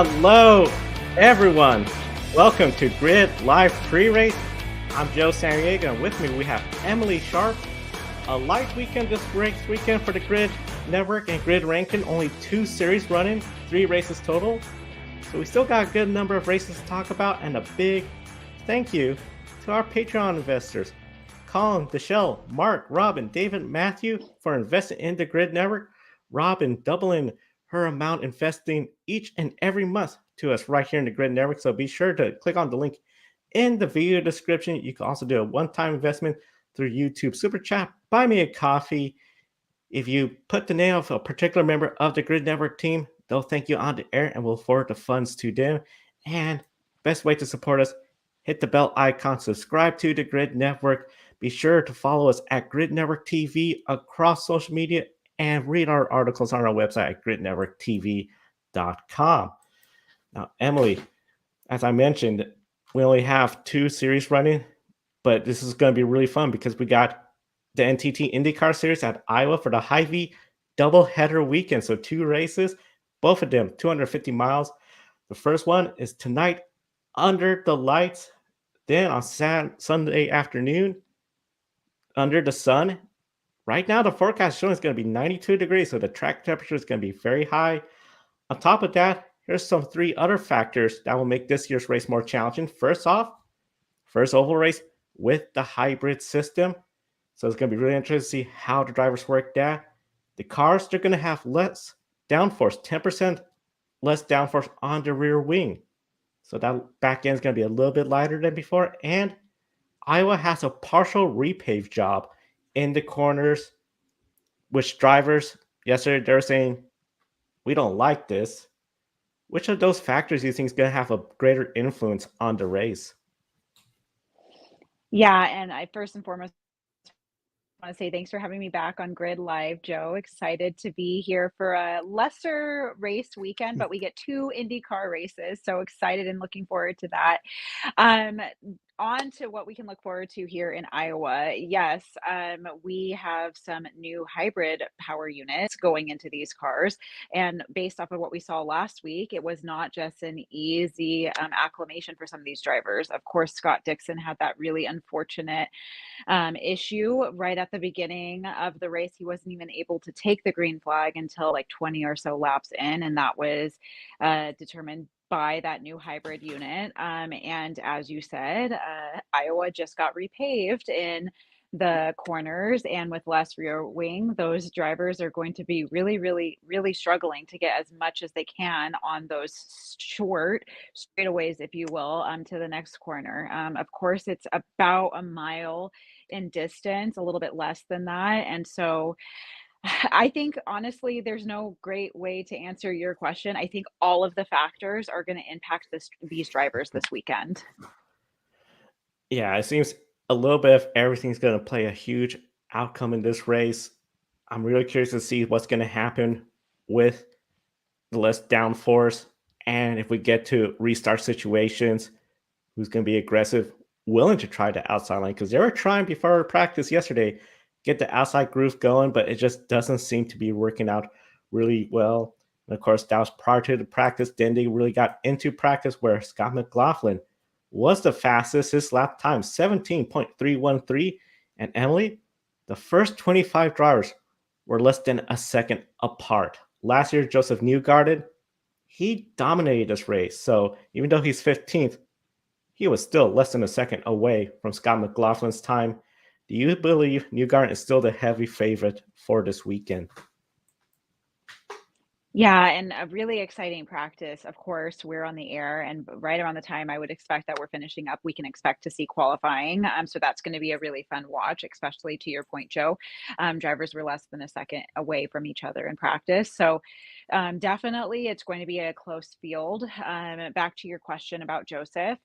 Hello, everyone. Welcome to Grid Live Pre-Race. I'm Joe Sanriego, and with me we have Emily Sharp. A light weekend this race weekend for the Grid Network and Grid Rankin. Only 2 series running, 3 races total. So we still got a good number of races to talk about, and a big thank you to our Patreon investors. Colin, Deshelle, Mark, Robin, David, Matthew for investing in the Grid Network. Robin doubling her amount investing each and every month to us right here in the Grid Network. So be sure to click on the link in the video description. You can also do a one-time investment through YouTube Super Chat. Buy me a coffee. If you put the name of a particular member of the Grid Network team, they'll thank you on the air and we'll forward the funds to them. And best way to support us, hit the bell icon, subscribe to the Grid Network. Be sure to follow us at Grid Network TV across social media and read our articles on our website at gridnetworktv.com. Now, Emily, as I mentioned, we only have 2 series running, but this is going to be really fun because we got the NTT INDYCAR Series at Iowa for the Hy-Vee doubleheader weekend. So 2 races, both of them 250 miles. The first one is tonight under the lights. Then on Sunday afternoon, under the sun. Right now, the forecast showing is going to be 92 degrees, so the track temperature is going to be very high. On top of that, here's some 3 other factors that will make this year's race more challenging. First off, first oval race with the hybrid system. So it's going to be really interesting to see how the drivers work that. The cars, they're going to have less downforce, 10% less downforce on the rear wing. So that back end is going to be a little bit lighter than before. And Iowa has a partial repave job in the corners, which drivers yesterday they were saying, we don't like this. Which of those factors do you think is going to have a greater influence on the race? Yeah, and I first and foremost want to say thanks for having me back on Grid Live, Joe. Excited to be here for a lesser race weekend, but we get 2 IndyCar races, so excited and looking forward to that. Um, on to what we can look forward to here in Iowa. Yes, we have some new hybrid power units going into these cars. And based off of what we saw last week, it was not just an easy acclimation for some of these drivers. Of course, Scott Dixon had that really unfortunate issue right at the beginning of the race. He wasn't even able to take the green flag until like 20 or so laps in, and that was determined by that new hybrid unit. And as you said, Iowa just got repaved in the corners, and with less rear wing, those drivers are going to be really, really, really struggling to get as much as they can on those short straightaways, if you will, to the next corner. Of course, it's about a mile in distance, a little bit less than that. And so I think honestly, there's no great way to answer your question. I think all of the factors are going to impact these drivers this weekend. Yeah, it seems a little bit of everything's going to play a huge outcome in this race. I'm really curious to see what's going to happen with the less downforce, and if we get to restart situations, who's going to be aggressive, willing to try the outside line, because they were trying before practice yesterday, get the outside groove going, but it just doesn't seem to be working out really well. And of course, that was prior to the practice. Then they really got into practice where Scott McLaughlin was the fastest. His lap time, 17.313. And Emily, the first 25 drivers were less than a second apart. Last year, Josef Newgarden, he dominated this race. So even though he's 15th, he was still less than a second away from Scott McLaughlin's time. Do you believe Newgarden is still the heavy favorite for this weekend? Yeah, and a really exciting practice. Of course, we're on the air, and right around the time I would expect that we're finishing up, we can expect to see qualifying. So that's going to be a really fun watch, especially to your point, Joe. Drivers were less than a second away from each other in practice. So definitely it's going to be a close field. Back to your question about Joseph.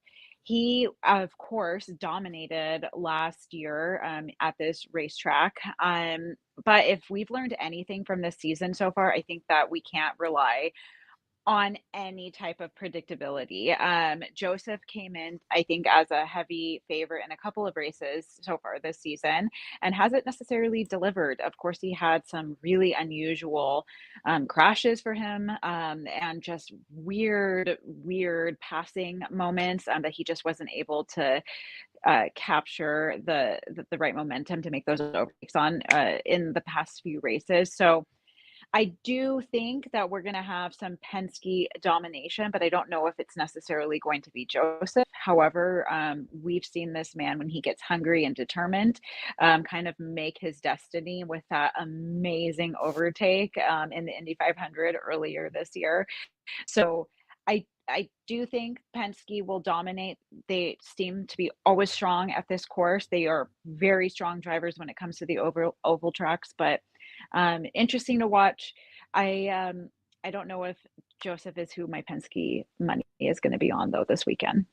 He, of course, dominated last year at this racetrack. But if we've learned anything from this season so far, I think that we can't rely on any type of predictability. Joseph came in, I think, as a heavy favorite in a couple of races so far this season and hasn't necessarily delivered. Of course, he had some really unusual crashes for him and just weird passing moments that he just wasn't able to capture the right momentum to make those overtakes on in the past few races. So I do think that we're going to have some Penske domination, but I don't know if it's necessarily going to be Joseph. However, we've seen this man when he gets hungry and determined, kind of make his destiny with that amazing overtake in the Indy 500 earlier this year. So I do think Penske will dominate. They seem to be always strong at this course. They are very strong drivers when it comes to the oval tracks, but interesting to watch. I don't know if Joseph is who my Penske money is going to be on though this weekend.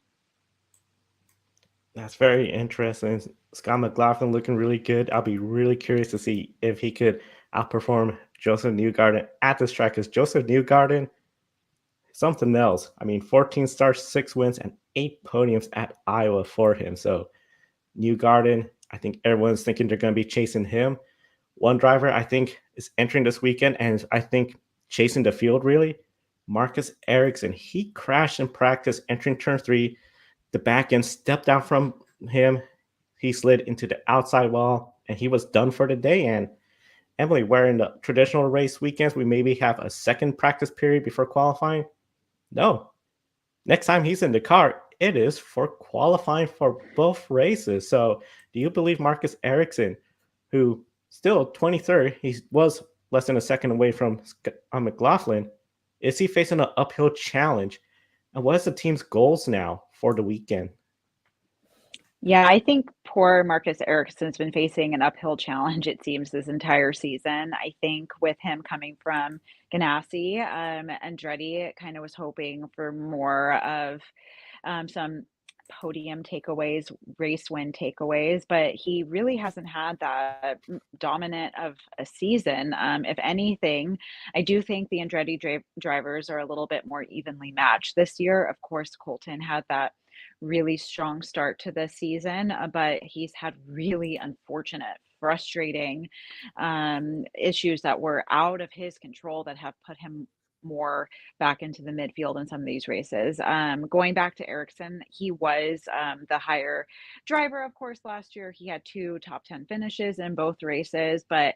That's very interesting. Scott McLaughlin looking really good. I'll be really curious to see if he could outperform Josef Newgarden at this track, because Josef Newgarden, something else. I mean, 14 starts, 6 wins, and 8 podiums at Iowa for him. So Newgarden, I think everyone's thinking they're going to be chasing him. One driver I think is entering this weekend and I think chasing the field really, Marcus Ericsson. He crashed in practice entering turn 3. The back end stepped out from him. He slid into the outside wall and he was done for the day. And Emily, where in the traditional race weekends we maybe have a second practice period before qualifying, no. Next time he's in the car, it is for qualifying for both races. So do you believe Marcus Ericsson, who still 23rd, he was less than a second away from McLaughlin, is he facing an uphill challenge? And what is the team's goals now for the weekend? Yeah, I think poor Marcus Ericsson's been facing an uphill challenge, it seems, this entire season. I think with him coming from Ganassi, Andretti kind of was hoping for more of some podium takeaways, race win takeaways, but he really hasn't had that dominant of a season. If anything, I do think the Andretti drivers are a little bit more evenly matched this year. Of course, Colton had that really strong start to the season, but he's had really unfortunate, frustrating issues that were out of his control that have put him more back into the midfield in some of these races. Going back to Ericsson, he was the higher driver, of course, last year. He had 2 top 10 finishes in both races, but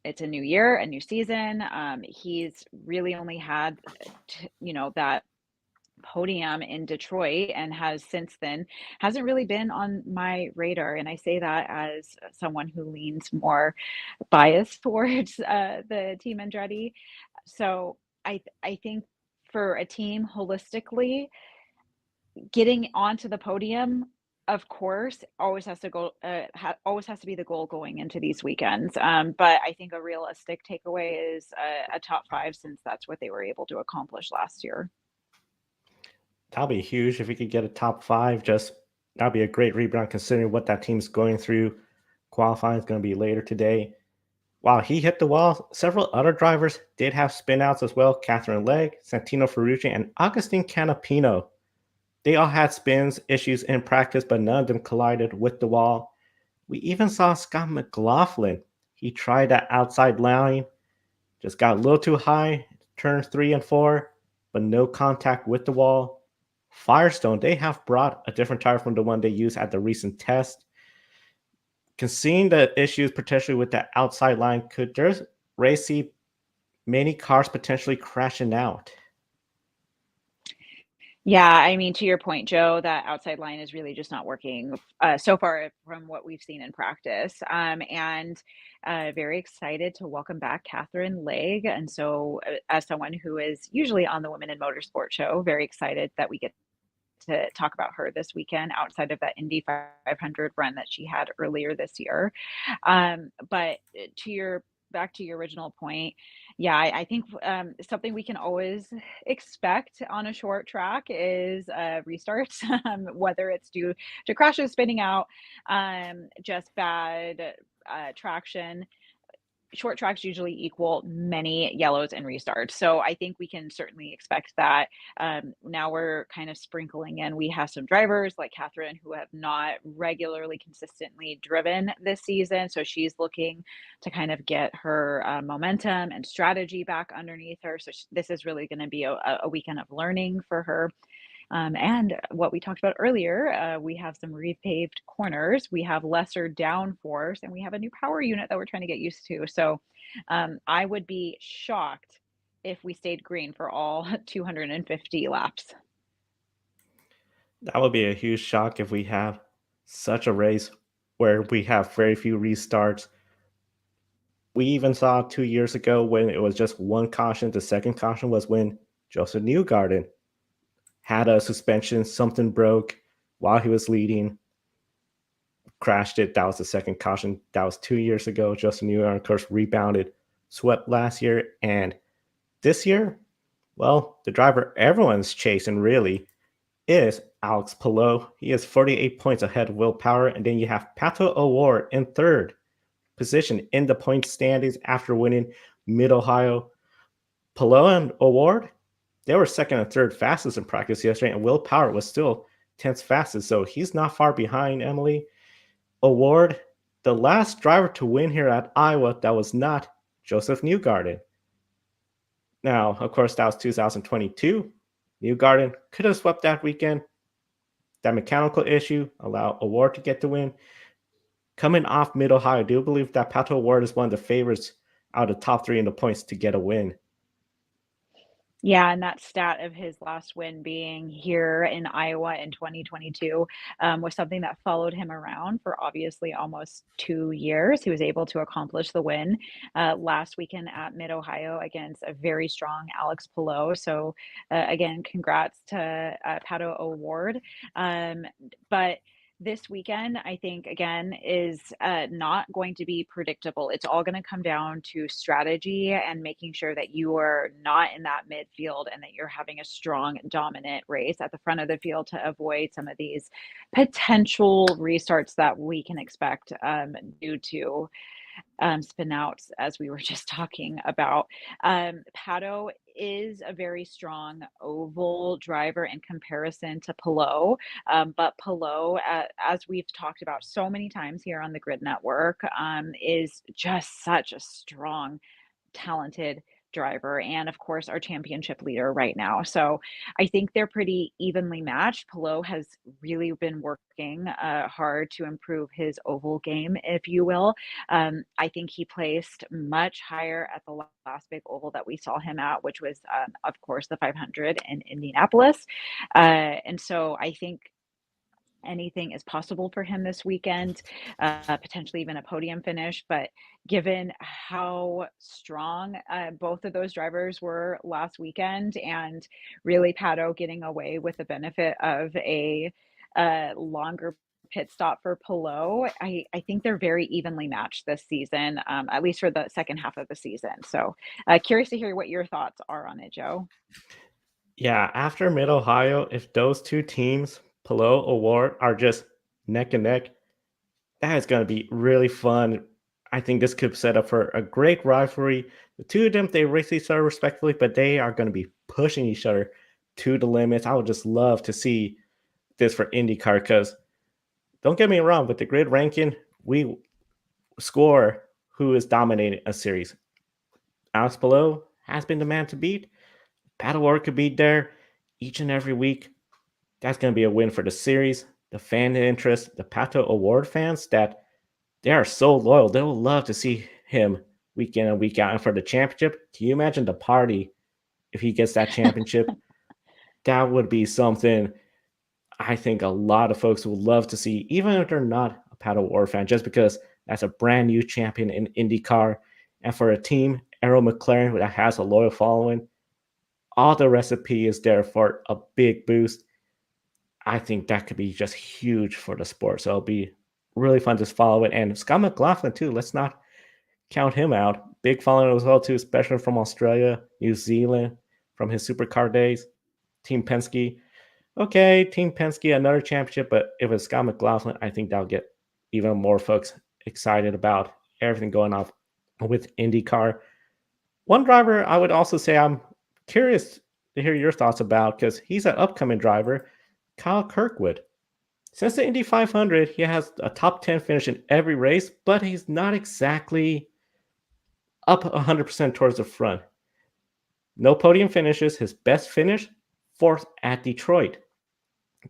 it's a new year, a new season. He's really only had, that podium in Detroit and has since then hasn't really been on my radar. And I say that as someone who leans more biased towards the team Andretti. So I think for a team holistically, getting onto the podium, of course, always has to go. Always has to be the goal going into these weekends. But I think a realistic takeaway is a top 5, since that's what they were able to accomplish last year. That'll be huge if we could get a top 5. Just that'll be a great rebound considering what that team's going through. Qualifying is going to be later today. While he hit the wall, several other drivers did have spinouts as well. Catherine Legg, Santino Ferrucci, and Agustin Canapino. They all had spins issues in practice, but none of them collided with the wall. We even saw Scott McLaughlin. He tried that outside line, just got a little too high, turns 3 and 4, but no contact with the wall. Firestone, they have brought a different tire from the one they used at the recent test. Considering the issues potentially with that outside line, could their race see many cars potentially crashing out? Yeah, I mean, to your point, Joe, that outside line is really just not working so far from what we've seen in practice. And very excited to welcome back Catherine Legg. And so, as someone who is usually on the Women in Motorsport show, very excited that we get to talk about her this weekend outside of that Indy 500 run that she had earlier this year. But to your back to your original point, yeah, I think something we can always expect on a short track is restarts, whether it's due to crashes, spinning out, just bad traction. short tracks usually equal many yellows and restarts. So I think we can certainly expect that. Now we're kind of sprinkling in. We have some drivers like Catherine who have not regularly, consistently driven this season. So she's looking to kind of get her momentum and strategy back underneath her. So this is really going to be a weekend of learning for her. And what we talked about earlier, we have some repaved corners, we have lesser downforce, and we have a new power unit that we're trying to get used to. So I would be shocked if we stayed green for all 250 laps. That would be a huge shock if we have such a race where we have very few restarts. We even saw 2 years ago when it was just one caution. The second caution was when Josef Newgarden had a suspension, something broke while he was leading, crashed it. That was the second caution. That was 2 years ago. Josef Newgarden, of course, rebounded, swept last year. And this year, well, the driver everyone's chasing really is Alex Palou. He is 48 points ahead of Will Power. And then you have Pato O'Ward in third position in the point standings after winning Mid-Ohio. Palou and O'Ward, they were second and third fastest in practice yesterday, and Will Power was still 10th fastest, so he's not far behind Emily. O'Ward, the last driver to win here at Iowa that was not Josef Newgarden. Now, of course, that was 2022. Newgarden could have swept that weekend. That mechanical issue allowed O'Ward to get the win. Coming off Mid-Ohio, I do believe that Pato O'Ward is one of the favorites out of the top three in the points to get a win. Yeah, and that stat of his last win being here in Iowa in 2022 was something that followed him around for obviously almost 2 years. He was able to accomplish the win last weekend at Mid-Ohio against a very strong Alex Palou. So again, congrats to Pato O'Ward. But this weekend, I think, again, is not going to be predictable. It's all going to come down to strategy and making sure that you are not in that midfield and that you're having a strong, dominant race at the front of the field to avoid some of these potential restarts that we can expect due to spinouts, as we were just talking about. Pato is a very strong oval driver in comparison to Palou, but Palou, as we've talked about so many times here on the Grid Network, is just such a strong, talented driver, and of course our championship leader right now. So I think they're pretty evenly matched. Palou has really been working hard to improve his oval game, if you will. I think he placed much higher at the last big oval that we saw him at, which was of course the 500 in Indianapolis. And so I think anything is possible for him this weekend, potentially even a podium finish. But given how strong both of those drivers were last weekend, and really Pato getting away with the benefit of a longer pit stop for Palou, I think they're very evenly matched this season, at least for the second half of the season. So curious to hear what your thoughts are on it, Joe. Yeah, after Mid-Ohio, if those two teams, Palou, O'Ward, are just neck and neck, that is going to be really fun. I think this could set up for a great rivalry. The two of them, they race each other respectfully, but they are going to be pushing each other to the limits. I would just love to see this for IndyCar because don't get me wrong, with the grid ranking, we score who is dominating a series. Alex Palou has been the man to beat. Pato O'Ward could be there each and every week. That's going to be a win for the series, the fan interest, the Pato O'Ward fans that they are so loyal. They will love to see him week in and week out. And for the championship, can you imagine the party if he gets that championship? That would be something I think a lot of folks would love to see, even if they're not a Pato O'Ward fan, just because that's a brand new champion in IndyCar. And for a team, Arrow McLaren, that has a loyal following, all the recipe is there for a big boost. I think that could be just huge for the sport. So it'll be really fun to follow it. And Scott McLaughlin, too. Let's not count him out. Big following as well, too, especially from Australia, New Zealand, from his supercar days. Team Penske. Okay, Team Penske, another championship. But if it's Scott McLaughlin, I think that'll get even more folks excited about everything going on with IndyCar. One driver I would also say I'm curious to hear your thoughts about because he's an upcoming driver, Kyle Kirkwood. Since the Indy 500, he has a top 10 finish in every race, but he's not exactly up 100% towards the front. No podium finishes. His best finish, fourth at Detroit.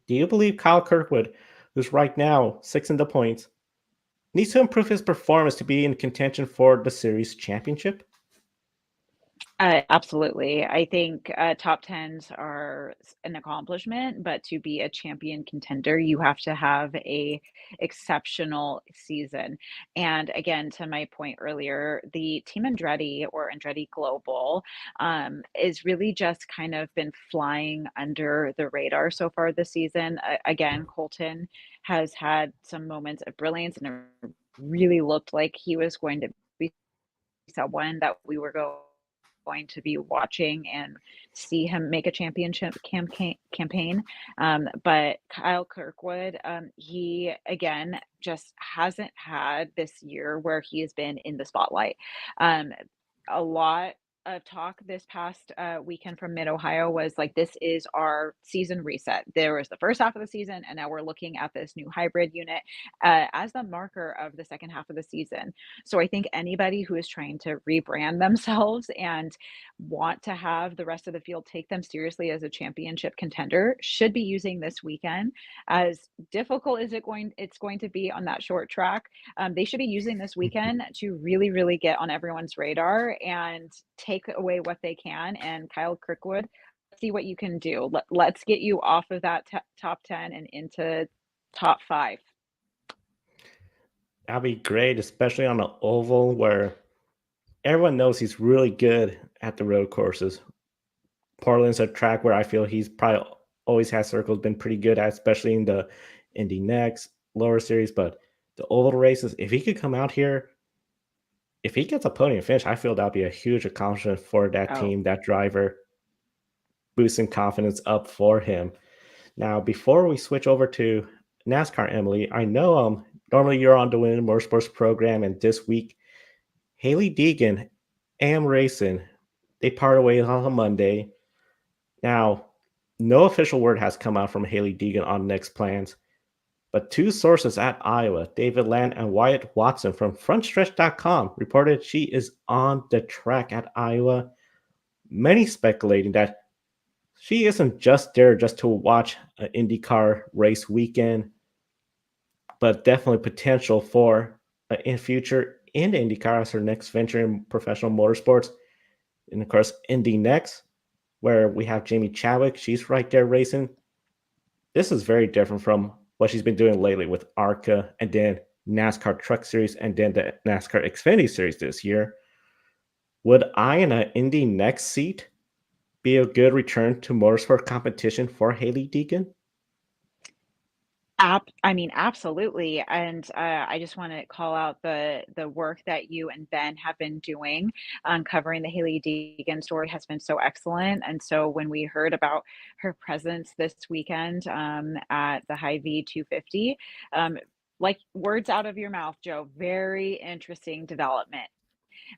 Do you believe Kyle Kirkwood, who's right now sixth in the points, needs to improve his performance to be in contention for the series championship? Absolutely. I think top tens are an accomplishment, but to be a champion contender, you have to have a exceptional season. And again, to my point earlier, the Team Andretti or Andretti Global is really just kind of been flying under the radar so far this season. Again, Colton has had some moments of brilliance, and it really looked like he was going to be someone that we were going to be watching and see him make a championship campaign. But Kyle Kirkwood, he again just hasn't had this year where he has been in the spotlight. Um, a lot of talk this past weekend from Mid Ohio was like, this is our season reset. There was the first half of the season, and now we're looking at this new hybrid unit as the marker of the second half of the season. So I think anybody who is trying to rebrand themselves and want to have the rest of the field take them seriously as a championship contender should be using this weekend. As difficult as it's going to be on that short track, they should be using this weekend to really, really get on everyone's radar and take away what they can. And Kyle Kirkwood, see what you can do. Let's get you off of that top 10 and into top five. That'd be great, especially on the oval where everyone knows he's really good at the road courses. Portland's a track where I feel he's probably always has circles been pretty good at, especially in the Indy Next lower series. But the oval races, if he could come out here, if he gets a podium finish, I feel that'd be a huge accomplishment for that Oh, team, that driver, boosting confidence up for him. Now, before we switch over to NASCAR, Emily, I know normally you're on the Win Motorsports program, and this week Haley Deegan, AM Racing, they part ways on Monday. Now, no official word has come out from Haley Deegan on next plans, but two sources at Iowa, David Land and Wyatt Watson from frontstretch.com, reported she is on the track at Iowa, many speculating that she isn't just there just to watch an IndyCar race weekend, but definitely potential for in future in IndyCar as her next venture in professional motorsports. And of course, Indy Next, where we have Jamie Chadwick. She's right there racing. This is very different from what she's been doing lately with ARCA and then NASCAR Truck Series and then the NASCAR Xfinity Series this year. Would I in an Indy Next seat be a good return to motorsport competition for Haley Deegan? I mean, absolutely. And I just want to call out the work that you and Ben have been doing covering the Haley Deegan story has been so excellent. And so when we heard about her presence this weekend at the Hy-Vee 250, like words out of your mouth, Joe, very interesting development.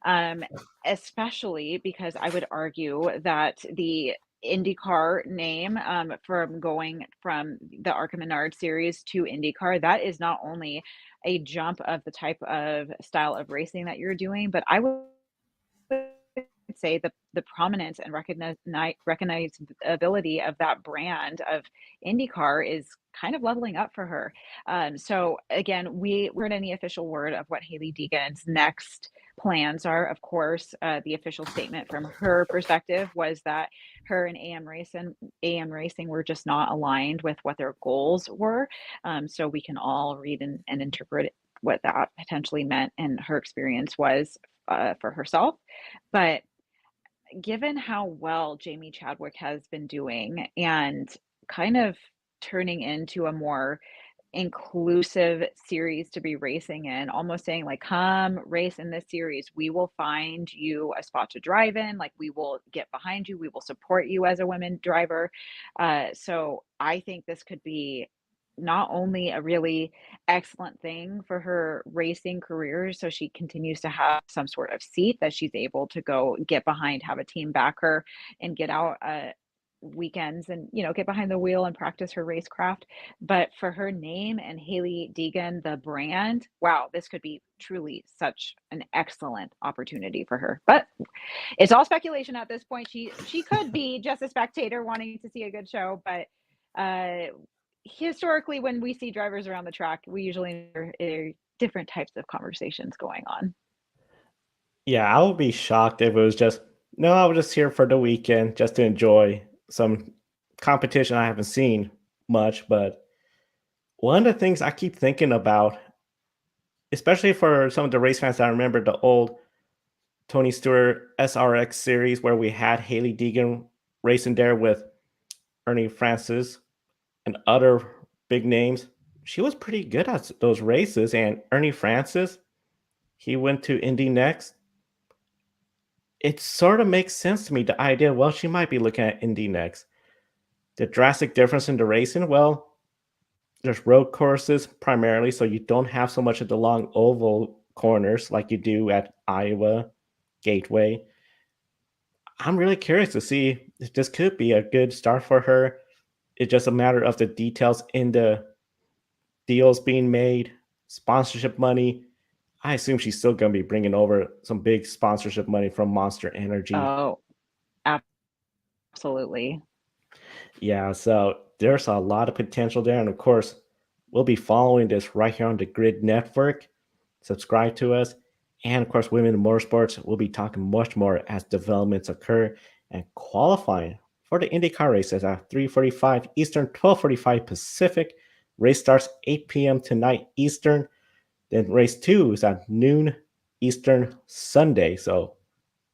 Um, Especially because I would argue that the IndyCar name, from going from the ARCA Menard series to IndyCar, that is not only a jump of the type of style of racing that you're doing, but I would say the prominence and recognizability of that brand of IndyCar is kind of leveling up for her. So again, we weren't any official word of what Haley Deegan's next plans are. Of course, the official statement from her perspective was that her and AM Racing were just not aligned with what their goals were. So we can all read and interpret what that potentially meant and her experience was for herself. But given how well Jamie Chadwick has been doing and kind of turning into a more inclusive series to be racing in, almost saying like, come race in this series. We will find you a spot to drive in. Like we will get behind you. We will support you as a women driver. So I think this could be not only a really excellent thing for her racing career, so she continues to have some sort of seat that she's able to go get behind, have a team back her, and get out weekends and get behind the wheel and practice her racecraft. But for her name and Haley Deegan, the brand, wow, this could be truly such an excellent opportunity for her. But it's all speculation at this point. She could be just a spectator wanting to see a good show, but uh, historically, when we see drivers around the track, we usually hear different types of conversations going on. Yeah, I would be shocked if it was just, no, I was just here for the weekend just to enjoy some competition I haven't seen much. But one of the things I keep thinking about, especially for some of the race fans that remember the old Tony Stewart SRX series where we had Haley Deegan racing there with Ernie Francis and other big names, she was pretty good at those races. And Ernie Francis, he went to Indy next. It sort of makes sense to me, the idea, well, she might be looking at Indy next. The drastic difference in the racing, well, there's road courses primarily, so you don't have so much of the long oval corners like you do at Iowa, Gateway. I'm really curious to see if this could be a good start for her. It's just a matter of the details in the deals being made, sponsorship money. I assume she's still going to be bringing over some big sponsorship money from Monster Energy. Oh, absolutely. Yeah, so there's a lot of potential there. And of course, we'll be following this right here on the Grid Network. Subscribe to us. And of course, Women in Motorsports, we'll be talking much more as developments occur and qualifying for the IndyCar races at 3:45 Eastern, 12:45 Pacific. Race starts 8 p.m. tonight Eastern. Then race 2 is at noon Eastern Sunday. So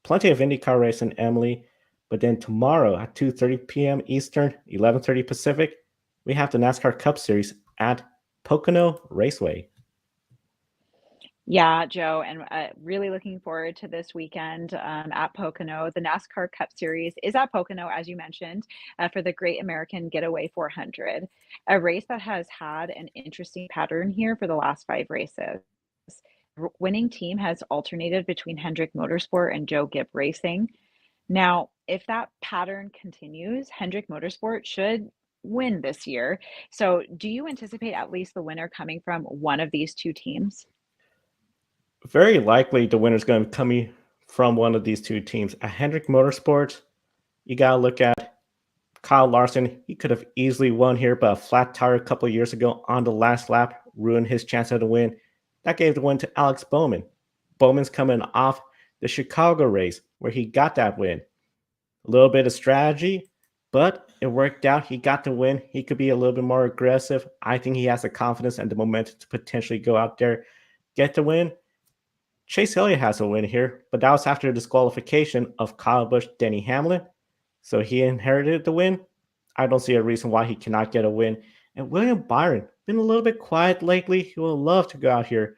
plenty of IndyCar racing, Emily. But then tomorrow at 2:30 p.m. Eastern, 11:30 Pacific, we have the NASCAR Cup Series at Pocono Raceway. Yeah, Joe, and really looking forward to this weekend at Pocono. The NASCAR Cup Series is at Pocono, as you mentioned, for the Great American Getaway 400, a race that has had an interesting pattern here for the last 5 races. Winning team has alternated between Hendrick Motorsport and Joe Gibbs Racing. Now, if that pattern continues, Hendrick Motorsport should win this year. So, do you anticipate at least the winner coming from one of these two teams? Very likely the winner's going to be coming from one of these two teams. At Hendrick Motorsports, you got to look at Kyle Larson. He could have easily won here, but a flat tire a couple of years ago on the last lap ruined his chance at a win. That gave the win to Alex Bowman. Bowman's coming off the Chicago race where he got that win. A little bit of strategy, but it worked out. He got the win. He could be a little bit more aggressive. I think he has the confidence and the momentum to potentially go out there, get the win. Chase Elliott has a win here, but that was after the disqualification of Kyle Busch, Denny Hamlin. So he inherited the win. I don't see a reason why he cannot get a win. And William Byron, been a little bit quiet lately. He will love to go out here,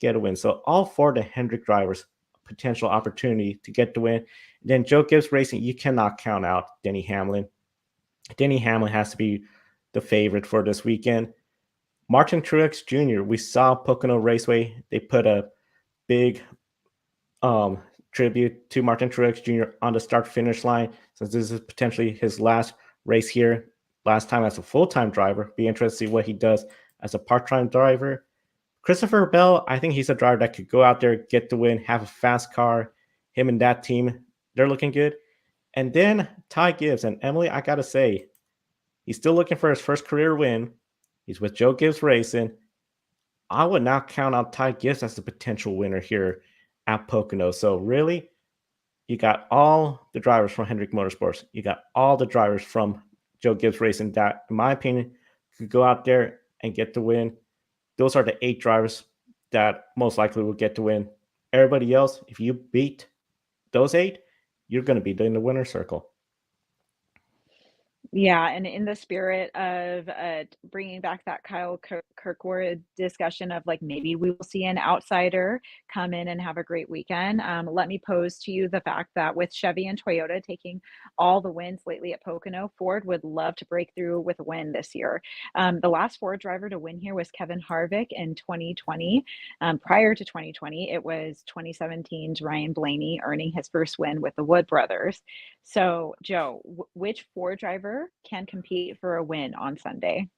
get a win. So all four of the Hendrick drivers, potential opportunity to get the win. And then Joe Gibbs Racing, you cannot count out Denny Hamlin. Denny Hamlin has to be the favorite for this weekend. Martin Truex Jr., we saw Pocono Raceway. They put a big tribute to Martin Truex Jr. on the start-finish line, since this is potentially his last race here, last time as a full-time driver. Be interested to see what he does as a part-time driver. Christopher Bell, I think he's a driver that could go out there, get the win, have a fast car. Him and that team, they're looking good. And then Ty Gibbs. And Emily, I got to say, he's still looking for his first career win. He's with Joe Gibbs Racing. I would not count out Ty Gibbs as the potential winner here at Pocono. So really, you got all the drivers from Hendrick Motorsports. You got all the drivers from Joe Gibbs Racing that, in my opinion, could go out there and get the win. Those are the 8 drivers that most likely will get the win. Everybody else, if you beat those 8, you're going to be in the winner's circle. Yeah, and in the spirit of bringing back that Kirkwood discussion of like maybe we will see an outsider come in and have a great weekend. Let me pose to you the fact that with Chevy and Toyota taking all the wins lately at Pocono, Ford would love to break through with a win this year. The last Ford driver to win here was Kevin Harvick in 2020. Prior to 2020, it was 2017's Ryan Blaney earning his first win with the Wood brothers. So, Joe, which Ford driver can compete for a win on Sunday?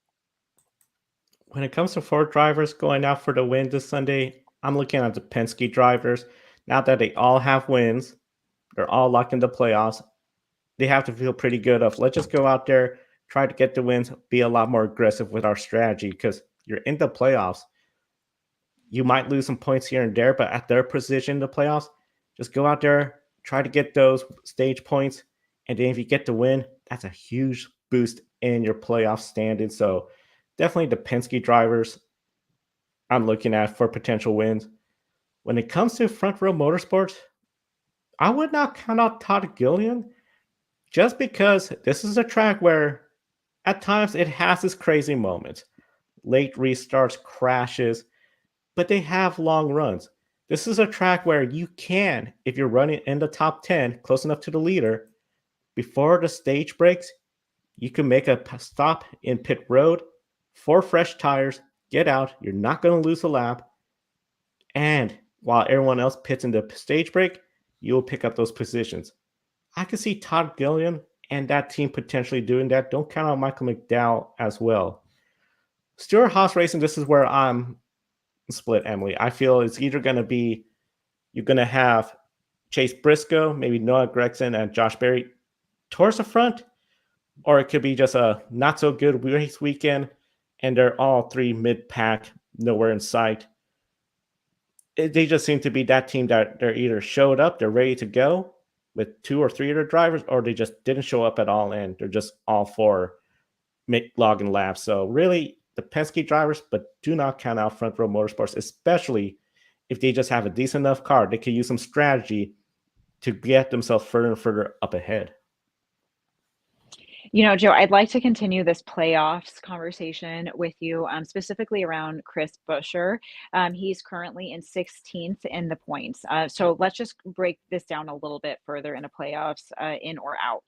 When it comes to Ford drivers going out for the win this Sunday, I'm looking at the Penske drivers. Now that they all have wins, they're all locked in the playoffs. They have to feel pretty good of let's just go out there, try to get the wins, be a lot more aggressive with our strategy because you're in the playoffs. You might lose some points here and there, but at their position in the playoffs, just go out there, try to get those stage points, and then if you get the win, that's a huge boost in your playoff standing. So definitely the Penske drivers I'm looking at for potential wins. When it comes to front row motorsports, I would not count out Todd Gillian just because this is a track where at times it has its crazy moments. Late restarts, crashes, but they have long runs. This is a track where you can, if you're running in the top 10, close enough to the leader, before the stage breaks, you can make a stop in pit road, 4 fresh tires, get out. You're not going to lose a lap. And while everyone else pits in the stage break, you'll pick up those positions. I can see Todd Gillian and that team potentially doing that. Don't count on Michael McDowell as well. Stuart Haas Racing, this is where I'm split, Emily. I feel it's either going to be you're going to have Chase Briscoe, maybe Noah Gragson, and Josh Berry towards the front, or it could be just a not so good race weekend, and they're all three mid pack, nowhere in sight. They just seem to be that team that they're either showed up, they're ready to go with 2 or 3 of their drivers, or they just didn't show up at all, and they're just all for logging laps. So really, the Penske drivers, but do not count out front row motorsports, especially if they just have a decent enough car. They can use some strategy to get themselves further and further up ahead. You know, Joe, I'd like to continue this playoffs conversation with you, specifically around Chris Buescher. He's currently in 16th in the points. So let's just break this down a little bit further in a playoffs, in or out.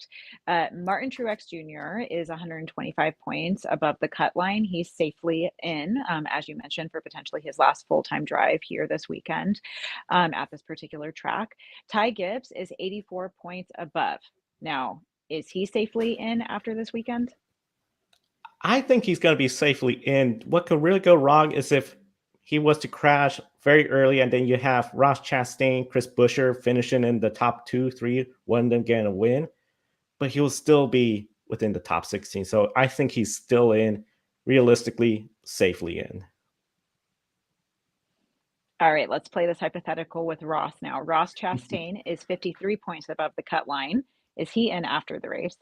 Martin Truex Jr. is 125 points above the cut line. He's safely in, as you mentioned, for potentially his last full-time drive here this weekend at this particular track. Ty Gibbs is 84 points above. Now, is he safely in after this weekend? I think he's going to be safely in. What could really go wrong is if he was to crash very early, and then you have Ross Chastain, Chris Buescher finishing in the top 2, 3, one of them getting a win, but he'll still be within the top 16. So I think he's still in, realistically, safely in. All right, let's play this hypothetical with Ross now. Ross Chastain is 53 points above the cut line. Is he in after the race?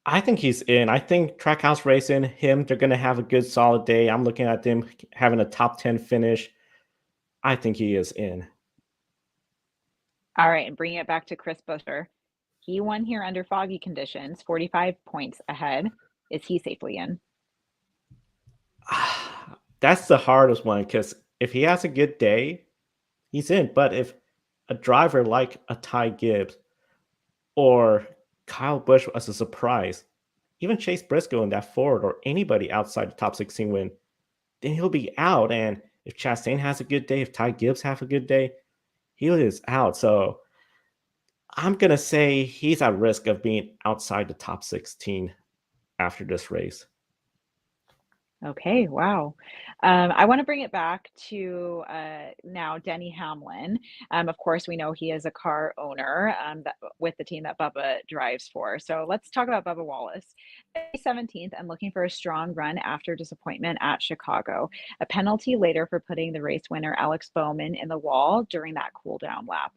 I think he's in. I think Trackhouse Racing, him, they're going to have a good solid day. I'm looking at them having a top 10 finish. I think he is in. All right, and bringing it back to Chris Buescher. He won here under foggy conditions, 45 points ahead. Is he safely in? That's the hardest one because if he has a good day, he's in. But if a driver like a Ty Gibbs or Kyle Busch as a surprise, even Chase Briscoe in that Ford or anybody outside the top 16 win, then he'll be out. And if Chastain has a good day, if Ty Gibbs have a good day, he is out. So I'm going to say he's at risk of being outside the top 16 after this race. Okay, wow. I want to bring it back to now Denny Hamlin. Of course, we know he is a car owner with the team that Bubba drives for. So let's talk about Bubba Wallace. 17th and looking for a strong run after disappointment at Chicago. A penalty later for putting the race winner Alex Bowman in the wall during that cool down lap.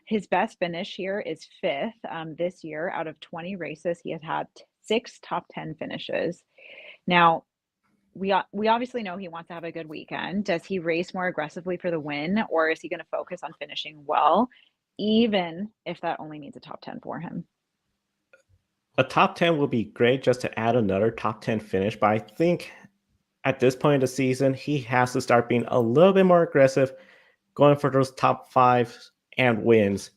His best finish here is 5th this year. Out of 20 races, he has had 6 top 10 finishes. Now, we obviously know he wants to have a good weekend. Does he race more aggressively for the win, or is he going to focus on finishing well, even if that only means a top 10 for him? A top 10 would be great just to add another top 10 finish, but I think at this point in the season, he has to start being a little bit more aggressive, going for those top five and wins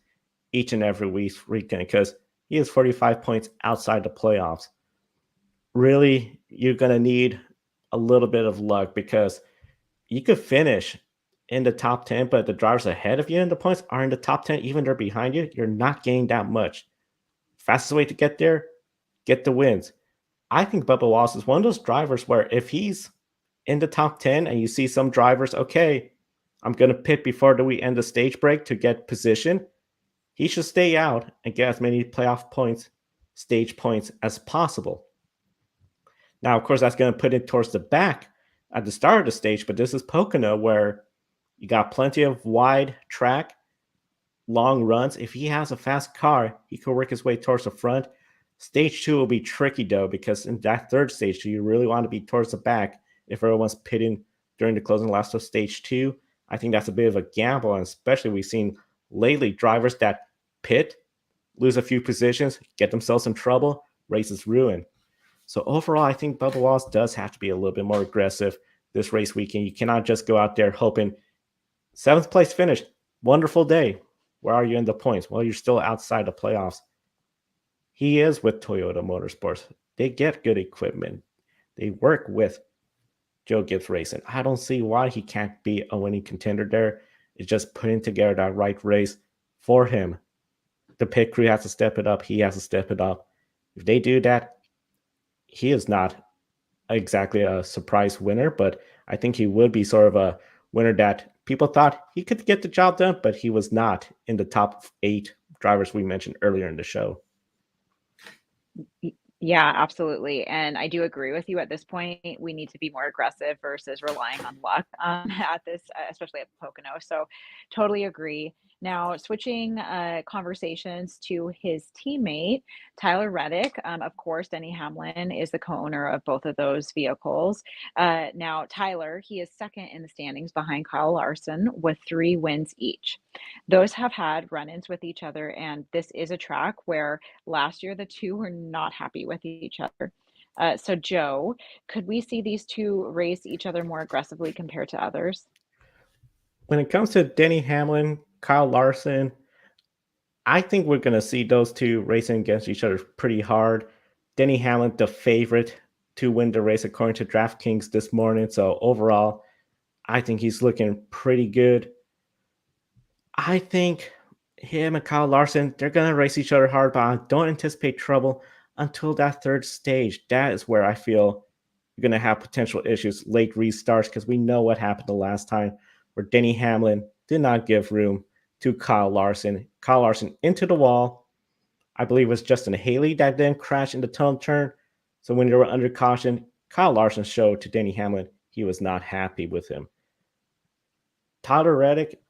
each and every weekend because he is 45 points outside the playoffs. Really, you're going to need a little bit of luck because you could finish in the top 10, but the drivers ahead of you in the points are in the top 10, even they're behind you. You're not gaining that much. Fastest way to get there, get the wins. I think Bubba Wallace is one of those drivers where if he's in the top 10 and you see some drivers, okay, I'm going to pit before we end the stage break to get position, he should stay out and get as many playoff points, stage points as possible. Now, of course, that's going to put it towards the back at the start of the stage, but this is Pocono where you got plenty of wide track, long runs. If he has a fast car, he could work his way towards the front. Stage 2 will be tricky though, because in that third stage, you really want to be towards the back if everyone's pitting during the closing laps of stage 2. I think that's a bit of a gamble, and especially we've seen lately drivers that pit, lose a few positions, get themselves in trouble, races ruin. So overall, I think Bubba Wallace does have to be a little bit more aggressive this race weekend. You cannot just go out there hoping 7th place finish, wonderful day. Where are you in the points? Well, you're still outside the playoffs. He is with Toyota Motorsports. They get good equipment. They work with Joe Gibbs Racing. I don't see why he can't be a winning contender there. It's just putting together that right race for him. The pit crew has to step it up. He has to step it up. If they do that, he is not exactly a surprise winner, but I think he would be sort of a winner that people thought he could get the job done, but he was not in the top 8 drivers we mentioned earlier in the show. Yeah, absolutely. And I do agree with you at this point. We need to be more aggressive versus relying on luck at this, especially at Pocono. So totally agree. Now, switching conversations to his teammate, Tyler Reddick. Of course, Denny Hamlin is the co owner of both of those vehicles. Now, Tyler, he is second in the standings behind Kyle Larson with 3 wins each. Those have had run ins with each other, and this is a track where last year the two were not happy with each other. So, Joe, could we see these two race each other more aggressively compared to others? When it comes to Denny Hamlin, Kyle Larson, I think we're going to see those two racing against each other pretty hard. Denny Hamlin, the favorite to win the race according to DraftKings this morning. So overall, I think he's looking pretty good. I think him and Kyle Larson, they're going to race each other hard, but I don't anticipate trouble until that third stage. That is where I feel you're going to have potential issues, late restarts, because we know what happened the last time where Denny Hamlin did not give room to Kyle Larson. Kyle Larson into the wall. I believe it was Justin Haley that then crashed in the tunnel turn. So when they were under caution, Kyle Larson showed to Denny Hamlin he was not happy with him. Tyler Reddick,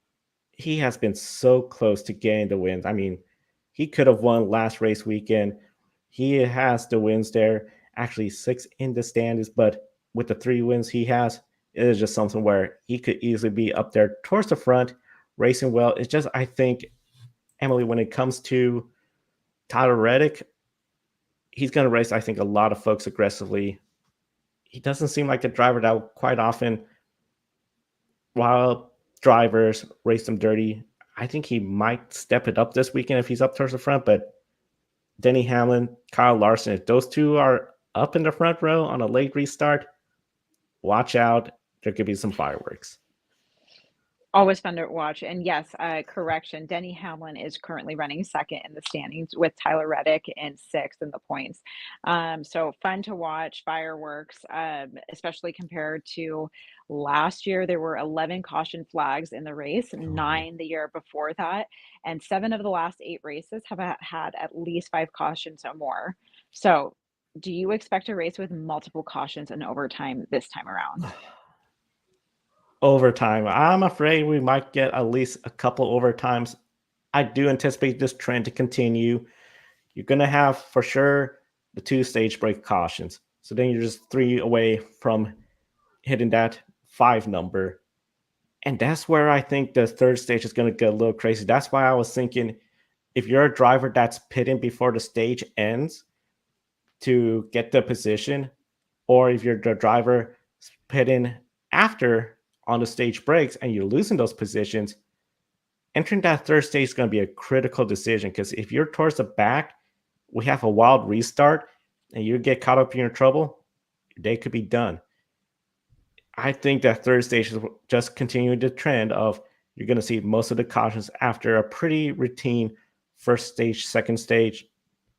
he has been so close to getting the wins. I mean, he could have won last race weekend. He has the wins there, actually 6 in the standings, but with the 3 wins he has, it is just something where he could easily be up there towards the front, racing well. It's just, I think, Emily, when it comes to Tyler Reddick, he's going to race, I think, a lot of folks aggressively. He doesn't seem like a driver that will quite often, while drivers race them dirty. I think he might step it up this weekend if he's up towards the front, but Denny Hamlin, Kyle Larson, if those two are up in the front row on a late restart, watch out. There could be some fireworks. Always fun to watch. And yes, correction, Denny Hamlin is currently running second in the standings with Tyler Reddick in 6th in the points. So fun to watch, fireworks, especially compared to last year. There were 11 caution flags in the race, 9 the year before that, and 7 of the last 8 races have had at least 5 cautions or more. So do you expect a race with multiple cautions and overtime this time around? Overtime. I'm afraid we might get at least a couple overtimes. I do anticipate this trend to continue. You're going to have for sure the 2 stage break cautions. So then you're just 3 away from hitting that 5 number. And that's where I think the third stage is going to get a little crazy. That's why I was thinking if you're a driver that's pitting before the stage ends, to get the position, or if you're the driver pitting after on the stage breaks and you're losing those positions, entering that third stage is going to be a critical decision because if you're towards the back, we have a wild restart and you get caught up in your trouble, your day could be done. I think that third stage is just continuing the trend of you're going to see most of the cautions after a pretty routine first stage, second stage.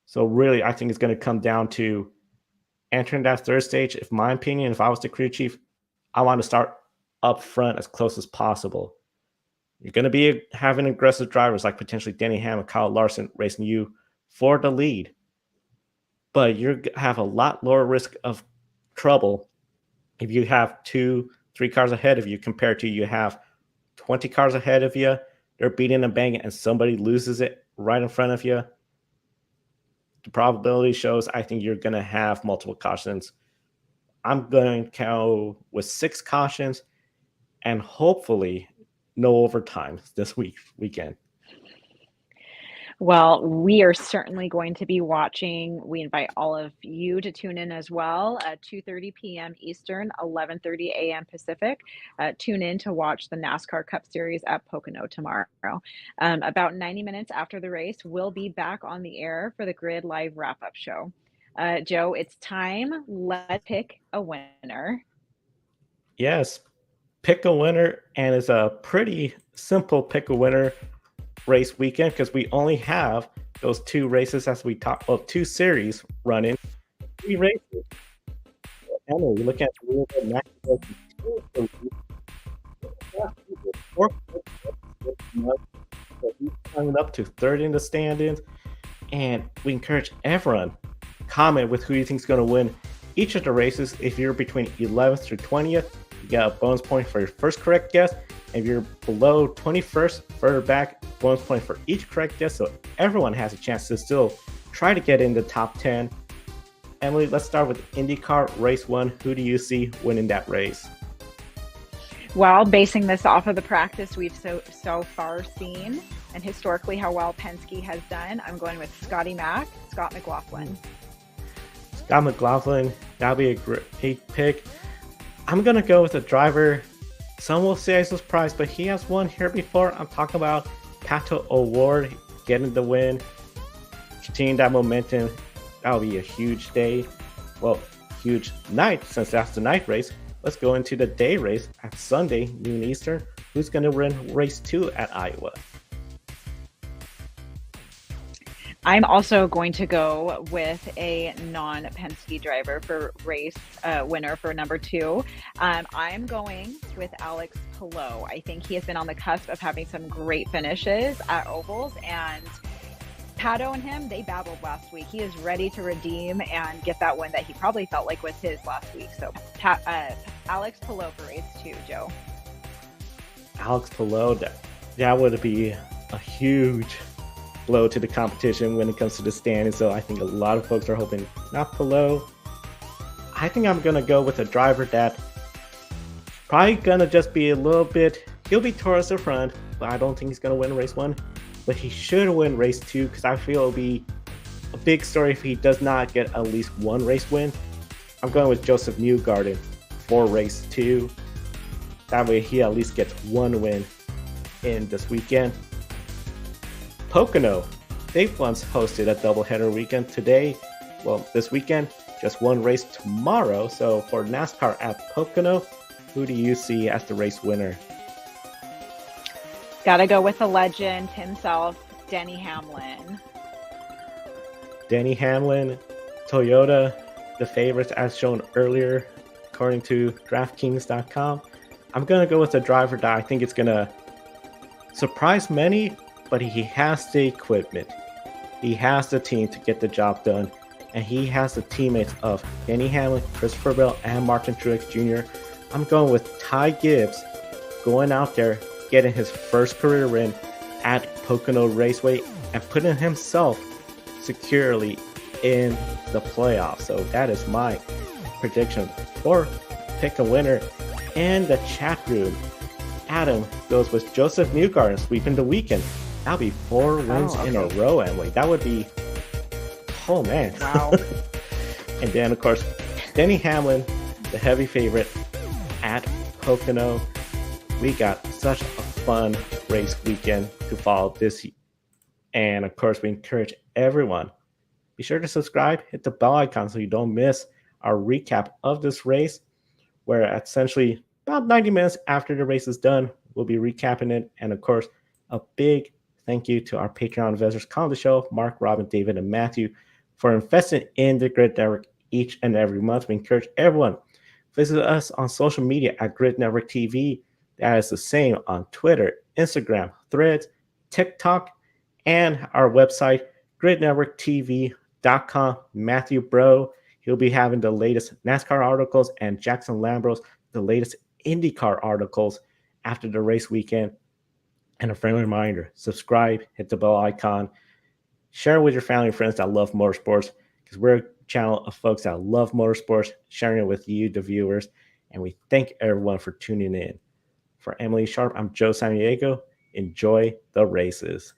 So really, I think it's going to come down to entering that third stage. If my opinion, if I was the crew chief, I want to start up front as close as possible. You're going to be having aggressive drivers like potentially Denny Hamlin, Kyle Larson racing you for the lead, but you have a lot lower risk of trouble if you have 2-3 cars ahead of you compared to you have 20 cars ahead of you. They're beating and banging, and somebody loses it right in front of you. The probability shows I think you're going to have multiple cautions. I'm going to go with 6 cautions and hopefully no overtime this weekend. Well, we are certainly going to be watching. We invite all of you to tune in as well at 2:30 p.m. Eastern, 11:30 a.m. Pacific. Tune in to watch the NASCAR Cup Series at Pocono tomorrow. About 90 minutes after the race, we'll be back on the air for the Grid Live wrap-up show. Joe, it's time. Let's pick a winner. Yes, pick a winner, and it's a pretty simple pick a winner race weekend because we only have those 2 races as we talk. Well, 2 series running, 3 races. And we look at the coming up to third in the standings, and we encourage everyone comment with who you think is going to win each of the races. If you're between 11th through 20th, you got a bonus point for your first correct guess. If you're below 21st, further back, bonus point for each correct guess. So everyone has a chance to still try to get in the top 10. Emily, let's start with IndyCar Race 1. Who do you see winning that race? Well, basing this off of the practice we've so far seen and historically how well Penske has done, I'm going with Scott McLaughlin. Scott McLaughlin, that'll be a great pick. I'm going to go with a driver. Some will say I'm surprised, but he has won here before. I'm talking about Pato O'Ward getting the win, continuing that momentum. That'll be a huge day. Well, huge night since that's the night race. Let's go into the day race at Sunday, noon Eastern. Who's going to run race 2 at Iowa? I'm also going to go with a non-Penske driver for race winner for number 2. I'm going with Alex Palou. I think he has been on the cusp of having some great finishes at ovals, and Pato and him, they battled last week. He is ready to redeem and get that win that he probably felt like was his last week. So Alex Palou for race 2, Joe. Alex Palou, that would be a huge blow to the competition when it comes to the standings. So I think a lot of folks are hoping not Palou. I think I'm going to go with a driver that probably going to just be a little bit, he'll be towards the front, but I don't think he's going to win race 1. But he should win race 2 because I feel it'll be a big story if he does not get at least 1 race win. I'm going with Josef Newgarden for race 2. That way he at least gets 1 win in this weekend. Pocono, they've once hosted a doubleheader weekend. This weekend, just 1 race tomorrow. So for NASCAR at Pocono, who do you see as the race winner? Gotta go with the legend himself, Denny Hamlin. Denny Hamlin, Toyota, the favorites as shown earlier, according to DraftKings.com. I'm going to go with a driver that I think it's going to surprise many, but he has the equipment. He has the team to get the job done, and he has the teammates of Denny Hamlin, Christopher Bell, and Martin Truex Jr. I'm going with Ty Gibbs going out there, getting his first career win at Pocono Raceway and putting himself securely in the playoffs. So that is my prediction for pick a winner. In the chat room, Adam goes with Josef Newgarden sweeping the weekend. That'll be 4 wins in a row, Emily. That would be, oh man. Wow. And then, of course, Denny Hamlin, the heavy favorite at Pocono. We got such a fun race weekend to follow this. And of course, we encourage everyone, be sure to subscribe, hit the bell icon so you don't miss our recap of this race, where essentially about 90 minutes after the race is done, we'll be recapping it. And of course, a big thank you to our Patreon investors calling the show, Mark, Robin, David, and Matthew, for investing in the Grid Network each and every month. We encourage everyone, visit us on social media at Grid Network TV. That is the same on Twitter, Instagram, Threads, TikTok, and our website, gridnetworktv.com. Matthew Bro, he'll be having the latest NASCAR articles, and Jackson Lambros, the latest IndyCar articles after the race weekend. And a friendly reminder, subscribe, hit the bell icon, share with your family and friends that love motorsports, because we're a channel of folks that love motorsports, sharing it with you, the viewers. And we thank everyone for tuning in. For Emily Sharp, I'm Joe San Diego. Enjoy the races.